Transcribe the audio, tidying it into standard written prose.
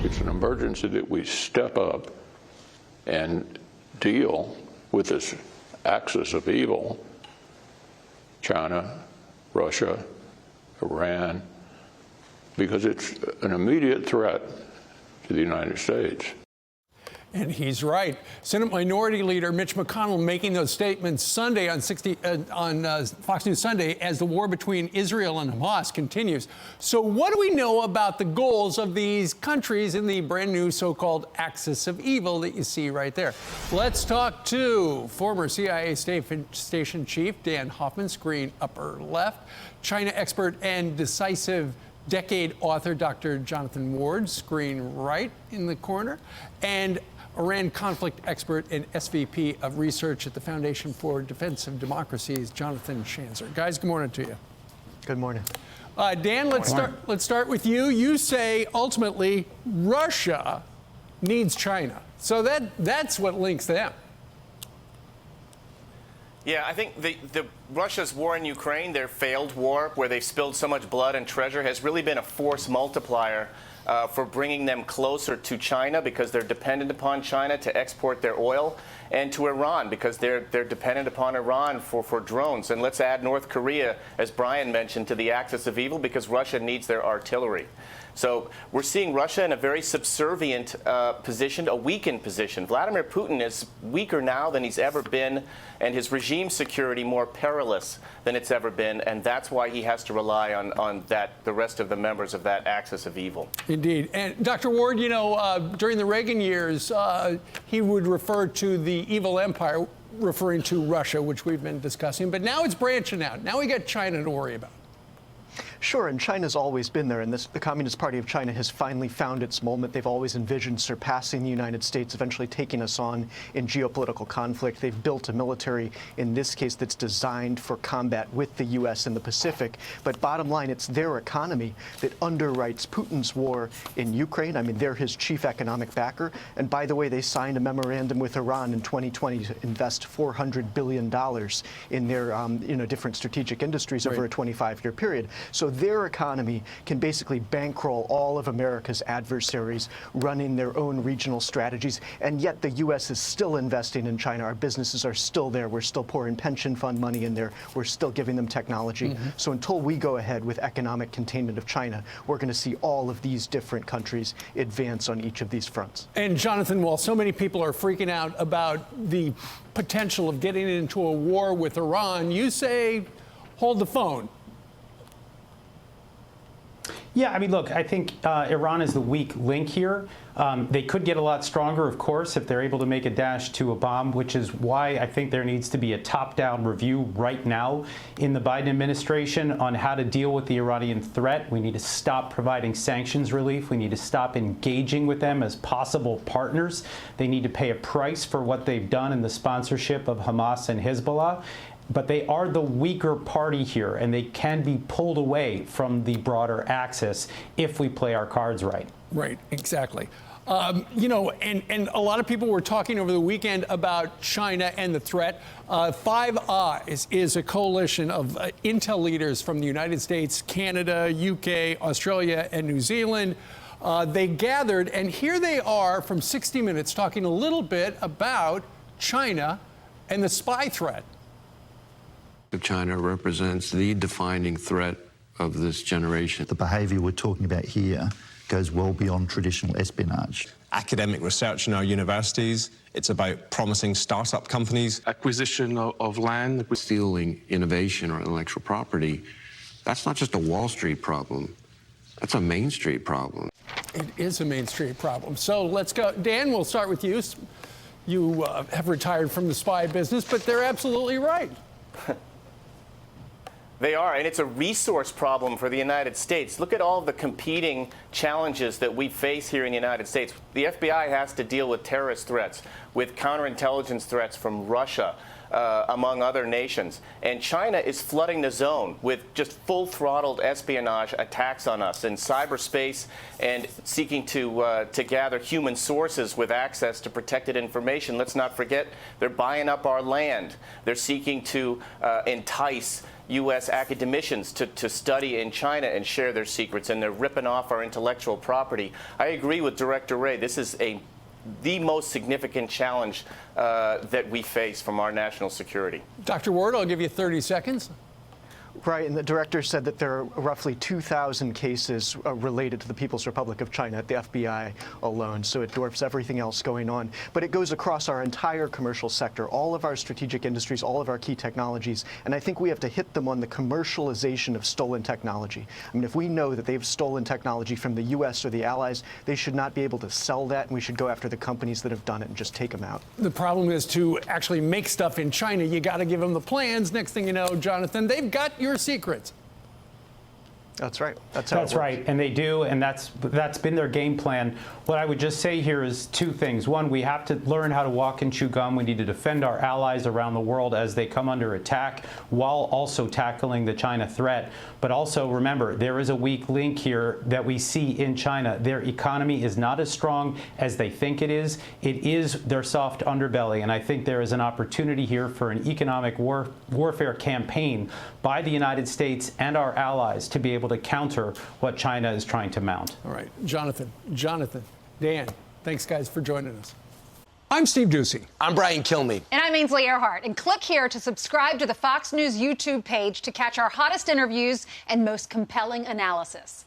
It's an emergency that we step up and deal with this axis of evil, China, Russia, Iran, because it's an immediate threat to the United States. And he's right. Senate Minority Leader Mitch McConnell making those statements Sunday on Fox News Sunday as the war between Israel and Hamas continues. So what do we know about the goals of these countries in the brand new so-called axis of evil that you see right there? Let's talk to former CIA station chief Dan Hoffman, screen upper left, China expert and decisive decade author Dr. Jonathan Ward, screen right in the corner, and Iran conflict expert and SVP of research at the Foundation for Defense of Democracies, Jonathan Schanzer. Guys, good morning to you. Good morning. Dan, let's start with you. You say ultimately Russia needs China. So that's what links them. Yeah, I think the Russia's war in Ukraine, their failed war, where they've spilled so much blood and treasure, has really been a force multiplier for bringing them closer to China, because they're dependent upon China to export their oil, and to Iran because they're dependent upon Iran for drones. And let's add North Korea, as Brian mentioned, to the axis of evil, because Russia needs their artillery. So we're seeing Russia in a very subservient position, a weakened position. Vladimir Putin is weaker now than he's ever been, and his regime security more perilous than it's ever been, and that's why he has to rely on the rest of the members of that axis of evil. Indeed. And Dr. Ward, you know, during the Reagan years, he would refer to the evil empire, referring to Russia, which we've been discussing, but now it's branching out. Now we got China to worry about. Sure, and China's always been there, and the Communist Party of China has finally found its moment. They've always envisioned surpassing the United States, eventually taking us on in geopolitical conflict. They've built a military, in this case, that's designed for combat with the U.S. in the Pacific. But bottom line, it's their economy that underwrites Putin's war in Ukraine. I mean, they're his chief economic backer. And by the way, they signed a memorandum with Iran in 2020 to invest $400 billion in their different strategic industries over a 25-year period. So their economy can basically bankroll all of America's adversaries, running their own regional strategies, and yet the U.S. is still investing in China. Our businesses are still there. We're still pouring pension fund money in there. We're still giving them technology. So until we go ahead with economic containment of China, we're going to see all of these different countries advance on each of these fronts. And Jonathan, while so many people are freaking out about the potential of getting into a war with Iran, you say, hold the phone. Yeah, I mean, look, I think Iran is the weak link here. They could get a lot stronger, of course, if they're able to make a dash to a bomb, which is why I think there needs to be a top-down review right now in the Biden administration on how to deal with the Iranian threat. We need to stop providing sanctions relief. We need to stop engaging with them as possible partners. They need to pay a price for what they've done in the sponsorship of Hamas and Hezbollah. But they are the weaker party here, and they can be pulled away from the broader axis if we play our cards right. Right, exactly. You know, and a lot of people were talking over the weekend about China and the threat. Five Eyes is a coalition of intel leaders from the United States, Canada, UK, Australia, and New Zealand. They gathered, and here they are from 60 Minutes talking a little bit about China and the spy threat. China represents the defining threat of this generation. The behaviour we're talking about here goes well beyond traditional espionage. Academic research in our universities, it's about promising startup companies. Acquisition of land, stealing innovation or intellectual property, that's not just a Wall Street problem, that's a Main Street problem. It is a Main Street problem. So let's go. Dan, we'll start with you. You have retired from the spy business, but they're absolutely right. They are, and it's a resource problem for the United States. Look at all the competing challenges that we face here in the United States. The FBI has to deal with terrorist threats, with counterintelligence threats from Russia, among other nations. And China is flooding the zone with just full-throttled espionage attacks on us in cyberspace and seeking to gather human sources with access to protected information. Let's not forget, they're buying up our land. They're seeking to entice U.S. academicians to study in China and share their secrets, and they're ripping off our intellectual property. I agree with Director Wray. This is the most significant challenge that we face from our national security. Dr. Ward, I'll give you 30 seconds. Right, and the director said that there are roughly 2,000 cases related to the People's Republic of China at the FBI alone, so it dwarfs everything else going on. But it goes across our entire commercial sector, all of our strategic industries, all of our key technologies, and I think we have to hit them on the commercialization of stolen technology. I mean, if we know that they've stolen technology from the U.S. or the allies, they should not be able to sell that, and we should go after the companies that have done it and just take them out. The problem is to actually make stuff in China, you got to give them the plans. Next thing you know, Jonathan, they've got your secrets. That's right. That's right, and they do, and that's been their game plan. What I would just say here is two things. One, we have to learn how to walk and chew gum. We need to defend our allies around the world as they come under attack, while also tackling the China threat. But also remember, there is a weak link here that we see in China. Their economy is not as strong as they think it is. It is their soft underbelly, and I think there is an opportunity here for an economic warfare campaign by the United States and our allies to be able to counter what China is trying to mount. All right, Jonathan, Dan, thanks guys for joining us. I'm Steve Ducey. I'm Brian Kilmeade. And I'm Ainsley Earhart. And click here to subscribe to the Fox News YouTube page to catch our hottest interviews and most compelling analysis.